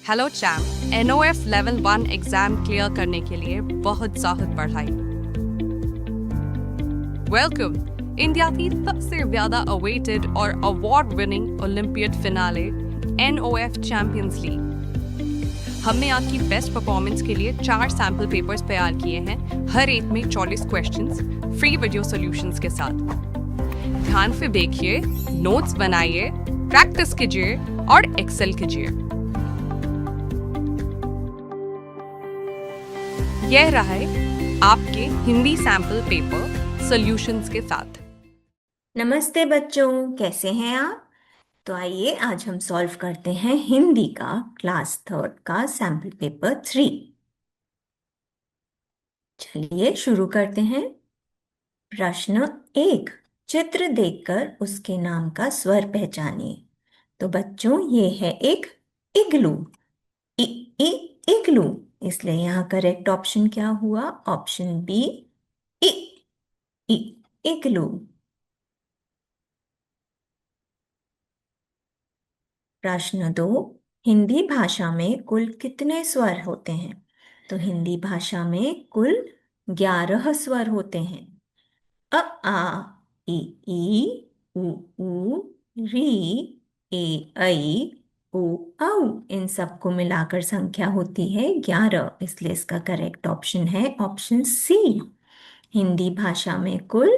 Hello champ. NOF level 1 exam clear करने के लिए बहुत ज़्यादा पढ़ाई। वेलकम इंडिया की सबसे ज़्यादा अवेटेड और award winning olympiad finale NOF champions league. हमने आपकी बेस्ट परफॉर्मेंस के लिए 4 सैम्पल पेपर्स तैयार किए हैं, हर एक में 40 क्वेश्चंस फ्री वीडियो सॉल्यूशंस के साथ। ध्यान से देखिए, नोट्स बनाइए, प्रैक्टिस कीजिए और एक्सेल कीजिए। यह रहा आपके हिंदी सैम्पल पेपर सॉल्यूशंस के साथ। नमस्ते बच्चों, कैसे हैं आप? तो आइए आज हम सॉल्व करते हैं हिंदी का क्लास थर्ड का सैम्पल पेपर 3। चलिए शुरू करते हैं। प्रश्न 1, चित्र देखकर उसके नाम का स्वर पहचानिए। तो बच्चों ये है एक इग्लू। इ, इ, इग्लू। इसलिए यहाँ करेक्ट ऑप्शन क्या हुआ? ऑप्शन बी, इ, इ, इग्लू। प्रश्न 2, हिंदी भाषा में कुल कितने स्वर होते हैं? तो हिंदी भाषा में कुल 11 स्वर होते हैं। अ, आ, ई, उ, री, ए, ऐ, ओ, औ। इन सबको मिलाकर संख्या होती है 11। इसलिए इसका करेक्ट ऑप्शन है ऑप्शन सी। हिंदी भाषा में कुल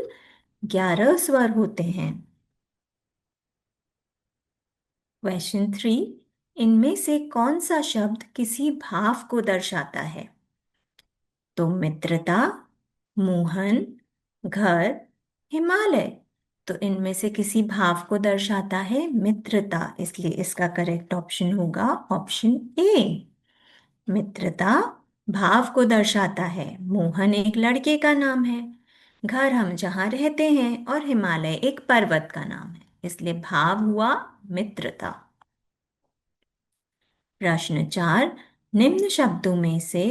11 स्वर होते हैं। क्वेश्चन 3, इनमें से कौन सा शब्द किसी भाव को दर्शाता है? तो मित्रता, मोहन, घर, हिमालय। तो इनमें से किसी भाव को दर्शाता है मित्रता, इसलिए इसका करेक्ट ऑप्शन होगा ऑप्शन ए। मित्रता भाव को दर्शाता है। मोहन एक लड़के का नाम है, घर हम जहाँ रहते हैं और हिमालय एक पर्वत का नाम है, इसलिए भाव हुआ मित्रता। प्रश्न 4, निम्न शब्दों में से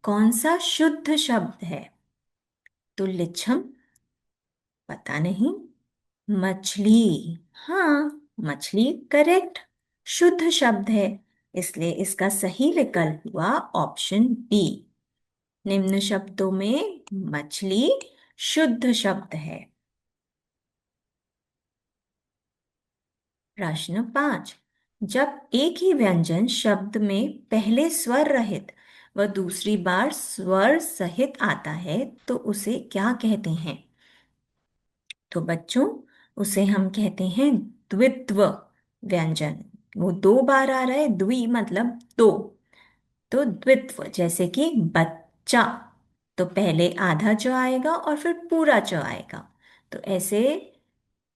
कौन सा शुद्ध शब्द है? तो लिच्छम, पता नहीं। मछली, हाँ मछली करेक्ट शुद्ध शब्द है, इसलिए इसका सही विकल्प हुआ ऑप्शन बी। निम्न शब्दों में मछली शुद्ध शब्द है। प्रश्न 5, जब एक ही व्यंजन शब्द में पहले स्वर रहित व दूसरी बार स्वर सहित आता है तो उसे क्या कहते हैं? तो बच्चों उसे हम कहते हैं द्वित्व व्यंजन। वो 2 बार आ रहा है, द्वि मतलब दो, तो द्वित्व। जैसे कि बच्चा, तो पहले आधा च आएगा और फिर पूरा च आएगा, तो ऐसे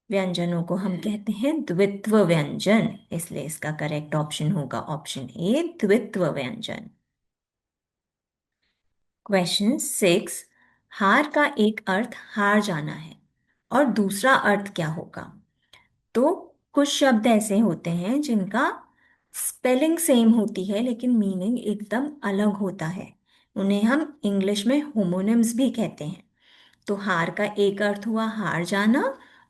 व्यंजनों को हम कहते हैं द्वित्व व्यंजन, इसलिए इसका करेक्ट ऑप्शन होगा ऑप्शन ए, द्वित्व व्यंजन। क्वेश्चन 6, हार का एक अर्थ हार जाना है और दूसरा अर्थ क्या होगा? तो कुछ शब्द ऐसे होते हैं जिनका स्पेलिंग सेम होती है लेकिन मीनिंग एकदम अलग होता है, उन्हें हम इंग्लिश में होमोनिम्स भी कहते हैं। तो हार का एक अर्थ हुआ हार जाना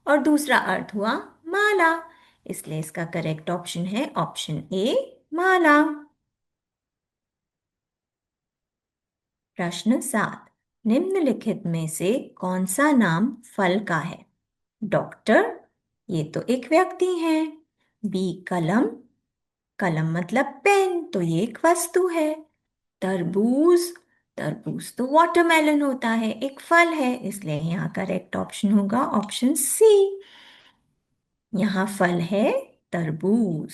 और दूसरा अर्थ हुआ माला, इसलिए इसका करेक्ट ऑप्शन है ऑप्शन ए, माला। प्रश्न 7, निम्नलिखित में से कौन सा नाम फल का है? डॉक्टर, ये तो एक व्यक्ति है। बी, कलम, कलम मतलब पेन, तो ये एक वस्तु है। तरबूज, तरबूज तो वाटरमेलन होता है, एक फल है, इसलिए यहाँ करेक्ट ऑप्शन होगा ऑप्शन सी। यहाँ फल है तरबूज।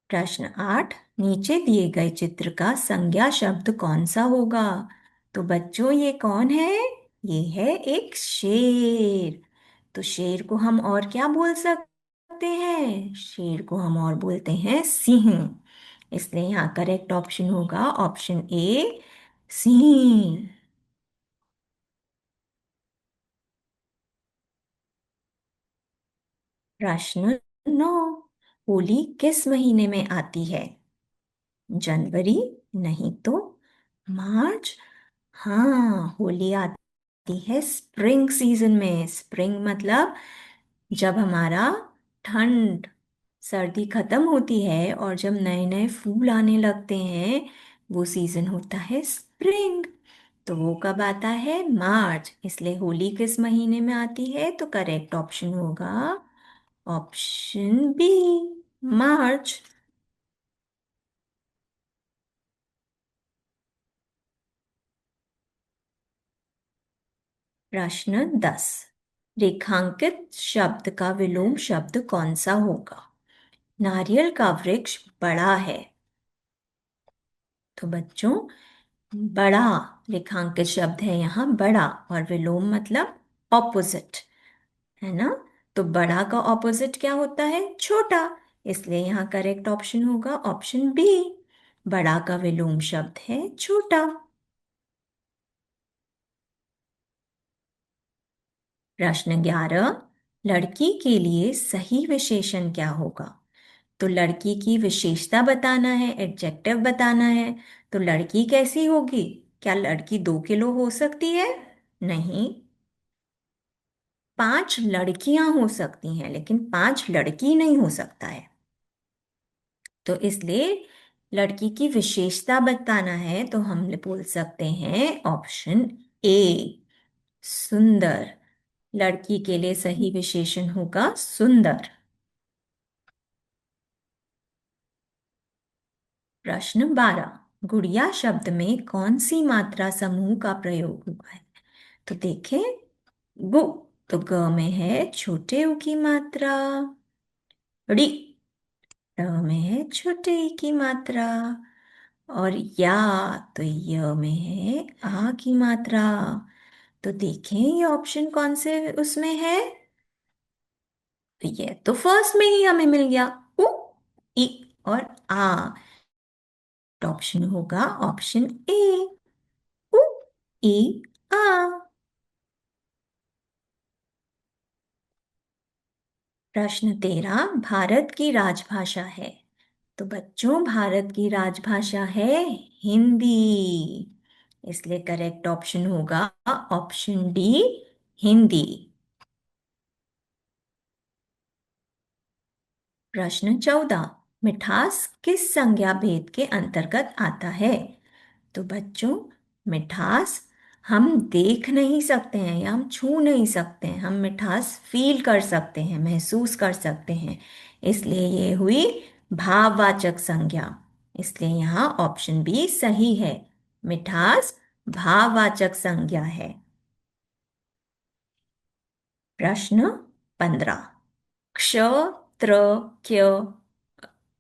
प्रश्न 8, नीचे दिए गए चित्र का संज्ञा शब्द कौन सा होगा? तो बच्चों ये कौन है? ये है एक शेर। तो शेर को हम और क्या बोल सकते हैं? शेर को हम और बोलते हैं सिंह, इसलिए यहाँ करेक्ट ऑप्शन होगा ऑप्शन ए, सिंह। प्रश्न 9, होली किस महीने में आती है? जनवरी, नहीं तो मार्च। हाँ, होली आती है स्प्रिंग सीजन में। स्प्रिंग मतलब जब हमारा ठंड सर्दी खत्म होती है और जब नए नए फूल आने लगते हैं, वो सीजन होता है स्प्रिंग। तो वो कब आता है? मार्च। इसलिए होली किस महीने में आती है? तो करेक्ट ऑप्शन होगा ऑप्शन बी, मार्च। प्रश्न 10। रेखांकित शब्द का विलोम शब्द कौन सा होगा? नारियल का वृक्ष बड़ा है। तो बच्चों, बड़ा रेखांकित शब्द है यहाँ, बड़ा, और विलोम मतलब ऑपोजिट, है ना? तो बड़ा का ऑपोजिट क्या होता है? छोटा। इसलिए यहाँ करेक्ट ऑप्शन होगा ऑप्शन बी, बड़ा का विलोम शब्द है छोटा। प्रश्न 11। लड़की के लिए सही विशेषण क्या होगा? तो लड़की की विशेषता बताना है, एडजेक्टिव बताना है। तो लड़की कैसी होगी? क्या लड़की 2 किलो हो सकती है? नहीं। 5 लड़कियां हो सकती हैं, लेकिन 5 लड़की नहीं हो सकता है। तो इसलिए लड़की की विशेषता बताना है, तो हम बोल सकते हैं ऑप्शन ए, सुंदर। लड़की के लिए सही विशेषण होगा सुंदर। प्रश्न 12। गुड़िया शब्द में कौन सी मात्रा समूह का प्रयोग हुआ है? तो देखें, गु, तो ग में है छोटे ऊ की मात्रा। ड़ी, र में है छोटे ई की मात्रा। और या, तो य में है आ की मात्रा। तो देखें ये ऑप्शन कौन से उसमें है? तो ये तो फर्स्ट में ही हमें मिल गया, उ, ई और आ। तो ऑप्शन होगा ऑप्शन ए, उ, ई, आ। प्रश्न 13। भारत की राजभाषा है। तो बच्चों, भारत की राजभाषा है हिंदी। इसलिए करेक्ट ऑप्शन होगा ऑप्शन डी, हिंदी। प्रश्न 14। मिठास किस संज्ञा भेद के अंतर्गत आता है? तो बच्चों, मिठास हम देख नहीं सकते हैं या हम छू नहीं सकते हैं, हम मिठास फील कर सकते हैं, महसूस कर सकते हैं। इसलिए ये हुई भाववाचक संज्ञा। इसलिए यहाँ ऑप्शन बी सही है, मिठास भाववाचक संज्ञा है। प्रश्न 15। क्ष, त्र, क्य,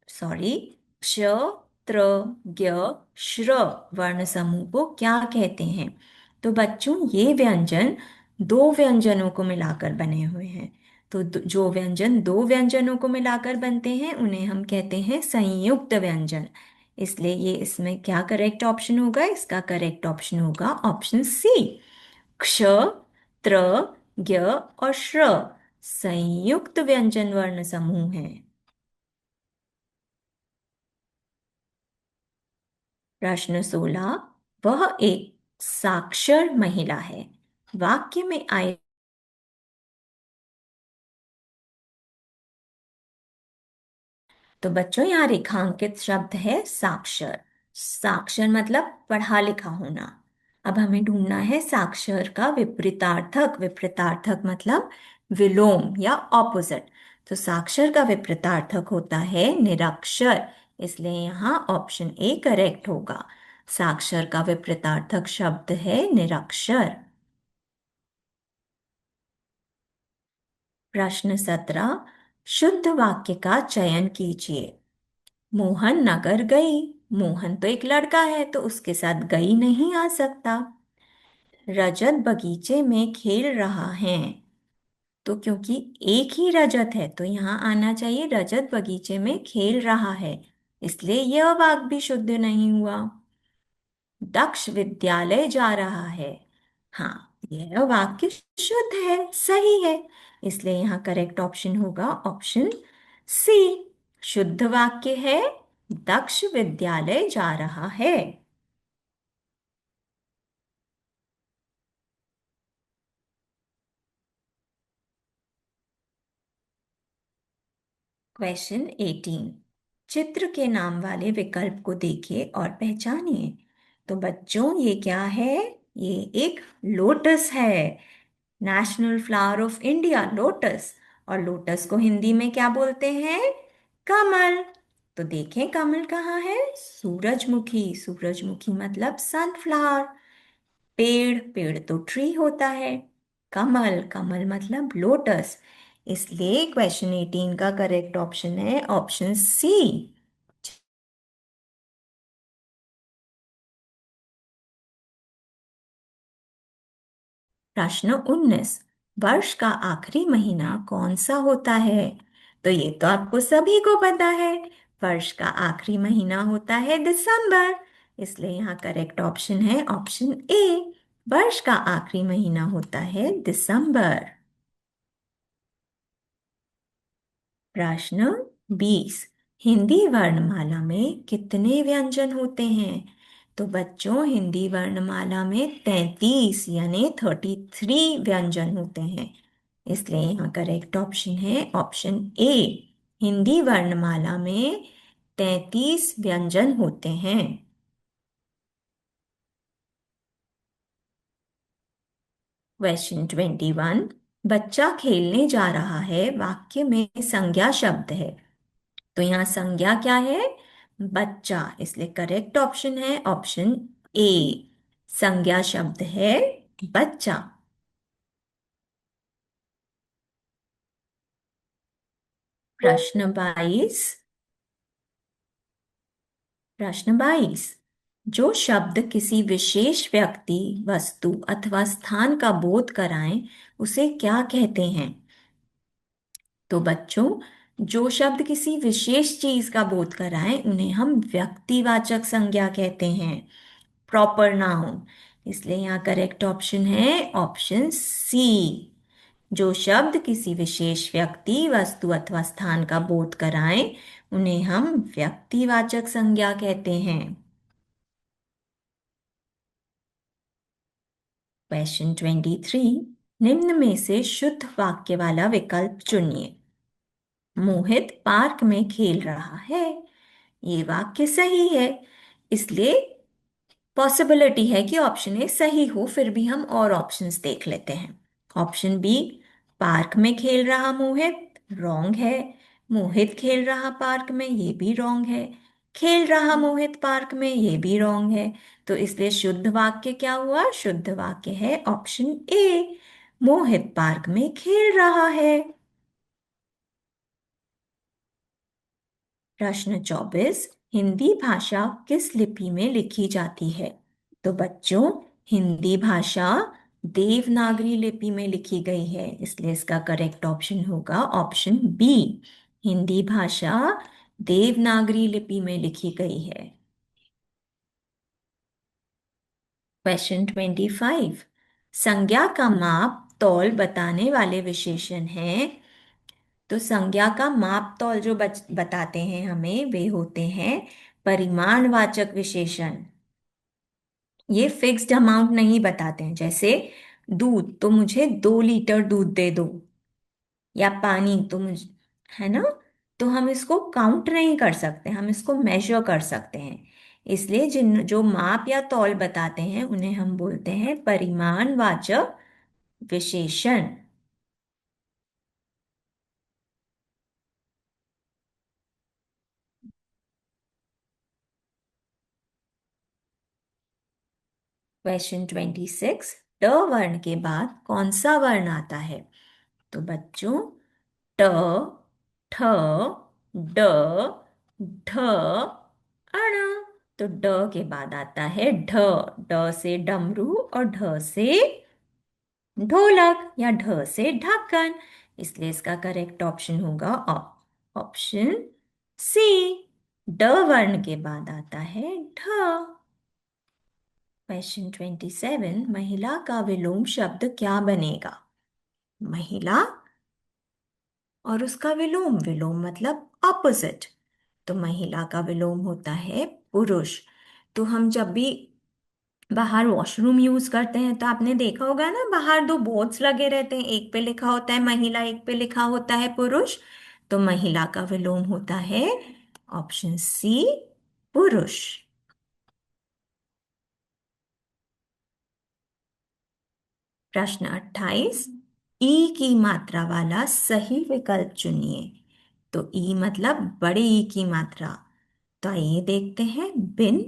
सॉरी, क्ष, त्र, ज्ञ, श्र वर्ण समूह को क्या कहते हैं? तो बच्चों, ये व्यंजन 2 व्यंजनों को मिलाकर बने हुए हैं। तो जो व्यंजन 2 व्यंजनों को मिलाकर बनते हैं उन्हें हम कहते हैं संयुक्त व्यंजन। इसलिए ये इसमें क्या करेक्ट ऑप्शन होगा? इसका करेक्ट ऑप्शन होगा ऑप्शन सी, क्ष, त्र, ज्ञ और श्र संयुक्त व्यंजन वर्ण समूह है। प्रश्न 16। वह एक साक्षर महिला है। वाक्य में आए। तो बच्चों, यहाँ रेखांकित शब्द है साक्षर। साक्षर मतलब पढ़ा लिखा होना। अब हमें ढूंढना है साक्षर का विपरीतार्थक। विपरीतार्थक मतलब विलोम या ऑपोजिट। तो साक्षर का विपरीतार्थक होता है निरक्षर। इसलिए यहाँ ऑप्शन ए करेक्ट होगा। साक्षर का विपरीतार्थक शब्द है निरक्षर। प्रश्न 17। शुद्ध वाक्य का चयन कीजिए। मोहन नगर गई। मोहन तो एक लड़का है, तो उसके साथ गई नहीं आ सकता। रजत बगीचे में खेल रहा है। तो क्योंकि एक ही रजत है, तो यहाँ आना चाहिए रजत बगीचे में खेल रहा है। इसलिए यह वाक्य भी शुद्ध नहीं हुआ। दक्ष विद्यालय जा रहा है। हाँ, यह वाक्य शुद्ध है, सही है। इसलिए यहाँ करेक्ट ऑप्शन होगा ऑप्शन सी, शुद्ध वाक्य है दक्ष विद्यालय जा रहा है। क्वेश्चन 18। चित्र के नाम वाले विकल्प को देखिए और पहचानिए। तो बच्चों ये क्या है? ये एक लोटस है। National flower of India lotus. और लोटस को हिंदी में क्या बोलते हैं? कमल। तो देखें कमल कहाँ है? सूरजमुखी। सूरजमुखी मतलब सनफ्लावर। पेड़, पेड़ तो ट्री होता है। कमल, कमल मतलब लोटस। इसलिए क्वेश्चन 18 का करेक्ट ऑप्शन है ऑप्शन सी। प्रश्न 19। वर्ष का आखिरी महीना कौन सा होता है? तो ये तो आपको सभी को पता है। वर्ष का आखिरी महीना होता है दिसंबर। इसलिए यहाँ करेक्ट ऑप्शन है ऑप्शन ए। वर्ष का आखिरी महीना होता है दिसंबर। प्रश्न 20। हिंदी वर्णमाला में कितने व्यंजन होते हैं? तो बच्चों हिंदी वर्णमाला में 33 यानी 33 व्यंजन होते हैं। इसलिए यहाँ करेक्ट ऑप्शन है ऑप्शन ए। हिंदी वर्णमाला में 33 व्यंजन होते हैं। क्वेश्चन 21। बच्चा खेलने जा रहा है वाक्य में संज्ञा शब्द है। तो यहाँ संज्ञा क्या है? बच्चा। इसलिए करेक्ट ऑप्शन है ऑप्शन ए। संज्ञा शब्द है बच्चा। प्रश्न 22। प्रश्न 22। जो शब्द किसी विशेष व्यक्ति, वस्तु अथवा स्थान का बोध कराएं उसे क्या कहते हैं? तो बच्चों जो शब्द किसी विशेष चीज का बोध कराएं उन्हें हम व्यक्तिवाचक संज्ञा कहते हैं। Proper noun. इसलिए यहाँ करेक्ट ऑप्शन है ऑप्शन सी। जो शब्द किसी विशेष व्यक्ति, वस्तु अथवा स्थान का बोध कराएं उन्हें हम व्यक्तिवाचक संज्ञा कहते हैं। क्वेश्चन 23। निम्न में से शुद्ध वाक्य वाला विकल्प चुनिए। मोहित पार्क में खेल रहा है। ये वाक्य सही है। इसलिए पॉसिबिलिटी है कि ऑप्शन ए सही हो, फिर भी हम और ऑप्शंस देख लेते हैं। ऑप्शन बी, पार्क में खेल रहा मोहित, रॉन्ग है। मोहित खेल रहा पार्क में, ये भी रॉन्ग है। खेल रहा मोहित पार्क में, ये भी रॉन्ग है। तो इसलिए शुद्ध वाक्य क्या हुआ? शुद्ध वाक्य है ऑप्शन ए। मोहित पार्क में खेल रहा है। प्रश्न 24। हिंदी भाषा किस लिपि में लिखी जाती है? तो बच्चों हिंदी भाषा देवनागरी लिपि में लिखी गई है। इसलिए इसका करेक्ट ऑप्शन होगा ऑप्शन बी। हिंदी भाषा देवनागरी लिपि में लिखी गई है। क्वेश्चन 25। संज्ञा का माप तौल बताने वाले विशेषण हैं। तो संज्ञा का माप तौल जो बताते हैं हमें वे होते हैं परिमाणवाचक विशेषण। ये फिक्स्ड अमाउंट नहीं बताते हैं। जैसे दूध, तो मुझे 2 लीटर दूध दे दो। या पानी, तो मुझे, है ना? तो हम इसको काउंट नहीं कर सकते, हम इसको मेजर कर सकते हैं। इसलिए जिन जो माप या तौल बताते हैं उन्हें हम बोलते हैं परिमाणवाचक विशेषण। क्वेश्चन 26। ट वर्ण के बाद कौन सा वर्ण आता है? तो बच्चों ट, ठ, ड, ढ, अण। तो ड के बाद आता है ढ। ड से डमरू और ढ से ढोलक या ढ से ढक्कन। इसलिए इसका करेक्ट ऑप्शन होगा ऑप्शन सी। ड वर्ण के बाद आता है ढ। क्वेश्चन 27। महिला का विलोम शब्द क्या बनेगा? महिला और उसका विलोम, विलोम मतलब ऑपोजिट। तो महिला का विलोम होता है पुरुष। तो हम जब भी बाहर वॉशरूम यूज करते हैं तो आपने देखा होगा ना, बाहर 2 बोर्ड्स लगे रहते हैं, एक पे लिखा होता है महिला, एक पे लिखा होता है पुरुष। तो महिला का विलोम होता है ऑप्शन सी, पुरुष। प्रश्न 28, ई की मात्रा वाला सही विकल्प चुनिए। तो ई मतलब बड़े ई की मात्रा। तो आइए देखते हैं। बिन,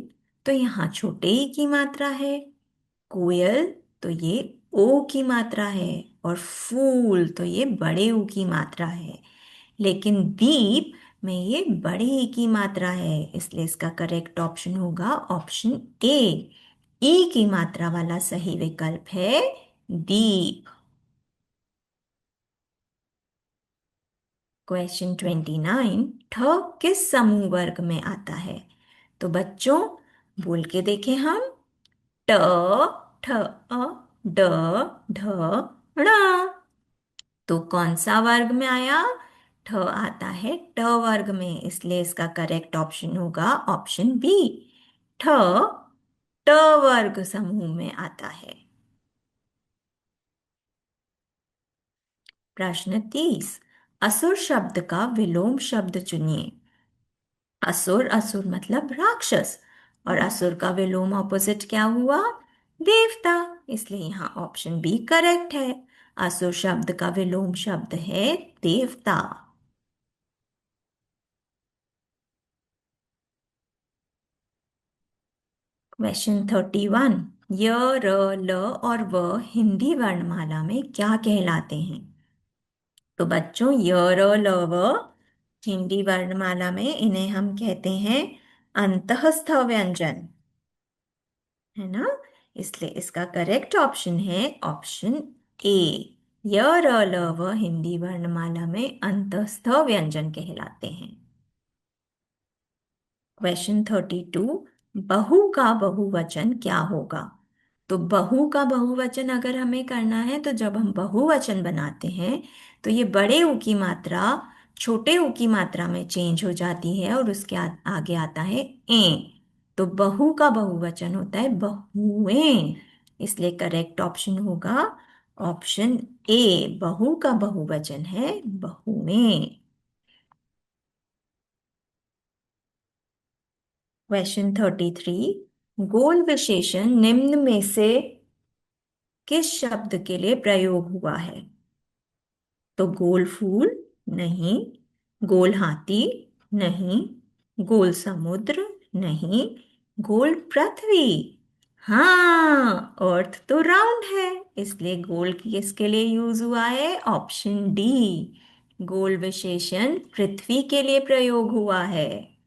तो यहाँ छोटे ई की मात्रा है। कोयल, तो ये ओ की मात्रा है। और फूल, तो ये बड़े ऊ की मात्रा है। लेकिन दीप में ये बड़े ई की मात्रा है, इसलिए इसका करेक्ट ऑप्शन होगा ऑप्शन ए। ई की मात्रा वाला सही विकल्प है दीप। क्वेश्चन 29, ठ किस समूह वर्ग में आता है? तो बच्चों, बोल के देखें हम। ट, ठ, ड, ढ, ण। तो कौन सा वर्ग में आया? ठ आता है ट वर्ग में, इसलिए इसका करेक्ट ऑप्शन होगा ऑप्शन बी। ठ ट वर्ग समूह में आता है। प्रश्न 30, असुर शब्द का विलोम शब्द चुनिए। असुर, असुर मतलब राक्षस। और असुर का विलोम ऑपोजिट क्या हुआ? देवता। इसलिए यहाँ ऑप्शन बी करेक्ट है। असुर शब्द का विलोम शब्द है देवता। क्वेश्चन 31, य, र, ल और व हिंदी वर्णमाला में क्या कहलाते हैं? तो बच्चों, य, र, ल, व हिंदी वर्णमाला में इन्हें हम कहते हैं अंतःस्थ व्यंजन, है ना? इसलिए इसका करेक्ट ऑप्शन है ऑप्शन ए। य, र, ल, व हिंदी वर्णमाला में अंतःस्थ व्यंजन कहलाते हैं। क्वेश्चन 32, बहु का बहुवचन क्या होगा? तो बहु का बहुवचन अगर हमें करना है, तो जब हम बहुवचन बनाते हैं तो ये बड़े ऊ की मात्रा छोटे ऊ की मात्रा में चेंज हो जाती है और उसके आगे आता है ए। तो बहु का बहुवचन होता है बहुएं, इसलिए करेक्ट ऑप्शन होगा ऑप्शन ए। बहु का बहुवचन है बहुएं। क्वेश्चन 33, गोल विशेषण निम्न में से किस शब्द के लिए प्रयोग हुआ है? तो गोल फूल नहीं, गोल हाथी नहीं, गोल समुद्र नहीं, गोल पृथ्वी। हाँ, अर्थ तो राउंड है, इसलिए गोल किसके लिए यूज हुआ है? Option D. गोल विशेषण पृथ्वी के लिए प्रयोग हुआ है।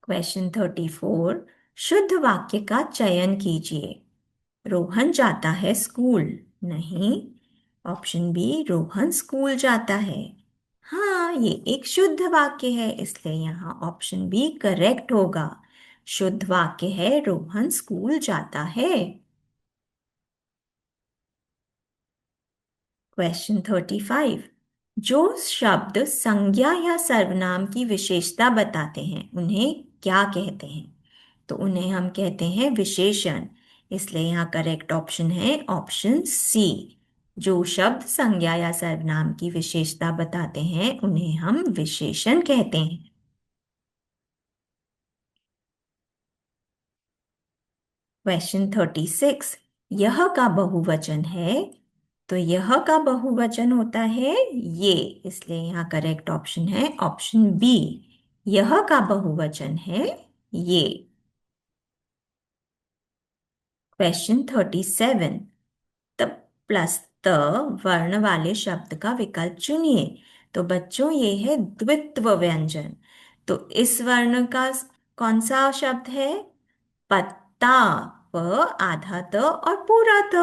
क्वेश्चन 34, शुद्ध वाक्य का चयन कीजिए। रोहन जाता है स्कूल नहीं। ऑप्शन बी, रोहन स्कूल जाता है। हाँ, ये एक शुद्ध वाक्य है, इसलिए यहाँ ऑप्शन बी करेक्ट होगा। शुद्ध वाक्य है रोहन स्कूल जाता है। क्वेश्चन 35, जो शब्द संज्ञा या सर्वनाम की विशेषता बताते हैं उन्हें क्या कहते हैं? तो उन्हें हम कहते हैं विशेषण, इसलिए यहाँ करेक्ट ऑप्शन है ऑप्शन सी। जो शब्द संज्ञा या सर्वनाम की विशेषता बताते हैं उन्हें हम विशेषण कहते हैं। क्वेश्चन 36, यह का बहुवचन है। तो यह का बहुवचन होता है ये, इसलिए यहाँ करेक्ट ऑप्शन है ऑप्शन बी। यह का बहुवचन है ये। क्वेश्चन 37, त प्लस त वर्ण वाले शब्द का विकल्प चुनिए। तो बच्चों, ये है द्वित्व व्यंजन। तो इस वर्ण का कौन सा शब्द है? पत्ता। प आधा त और पूरा त,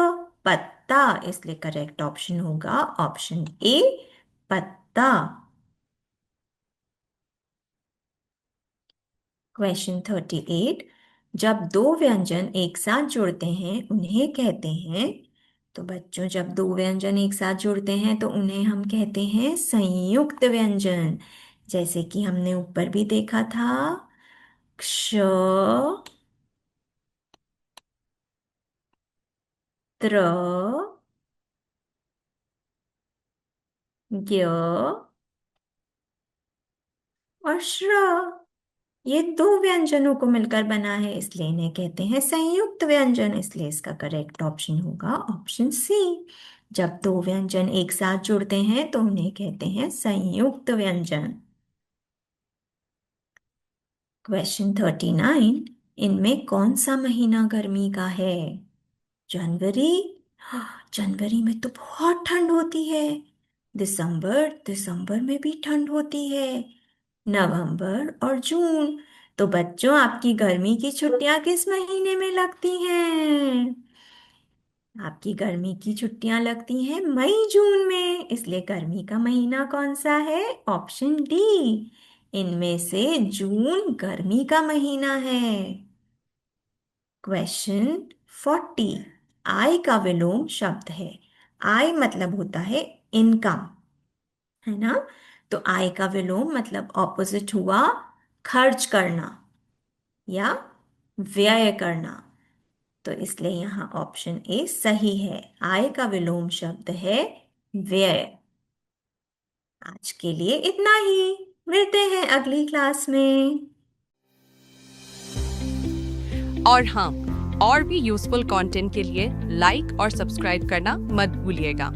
पत्ता, इसलिए करेक्ट ऑप्शन होगा ऑप्शन ए, पत्ता। क्वेश्चन 38, जब दो व्यंजन एक साथ जुड़ते हैं उन्हें कहते हैं। तो बच्चों, जब दो व्यंजन एक साथ जुड़ते हैं तो उन्हें हम कहते हैं संयुक्त व्यंजन। जैसे कि हमने ऊपर भी देखा था, क्ष, त्र, ज्ञ और श्र। ये दो व्यंजनों को मिलकर बना है, इसलिए इन्हें कहते हैं संयुक्त व्यंजन। इसलिए इसका करेक्ट ऑप्शन होगा ऑप्शन सी। जब दो व्यंजन एक साथ जुड़ते हैं तो उन्हें कहते हैं संयुक्त व्यंजन। क्वेश्चन 39। इनमें कौन सा महीना गर्मी का है? जनवरी। जनवरी में तो बहुत ठंड होती है। दिसंबर, दिसंबर में भी ठंड होती है। नवंबर और जून। तो बच्चों, आपकी गर्मी की छुट्टियां किस महीने में लगती हैं? आपकी गर्मी की छुट्टियां लगती हैं मई जून में। इसलिए गर्मी का महीना कौन सा है? Option D. इनमें से जून गर्मी का महीना है। क्वेश्चन 40। आय का विलोम शब्द है। आय मतलब होता है इनकम, है ना? तो आय का विलोम मतलब ऑपोजिट हुआ खर्च करना या व्यय करना। तो इसलिए यहाँ ऑप्शन ए सही है। आय का विलोम शब्द है व्यय। आज के लिए इतना ही। मिलते हैं अगली क्लास में। और हाँ, और भी यूजफुल कंटेंट के लिए लाइक और सब्सक्राइब करना मत भूलिएगा।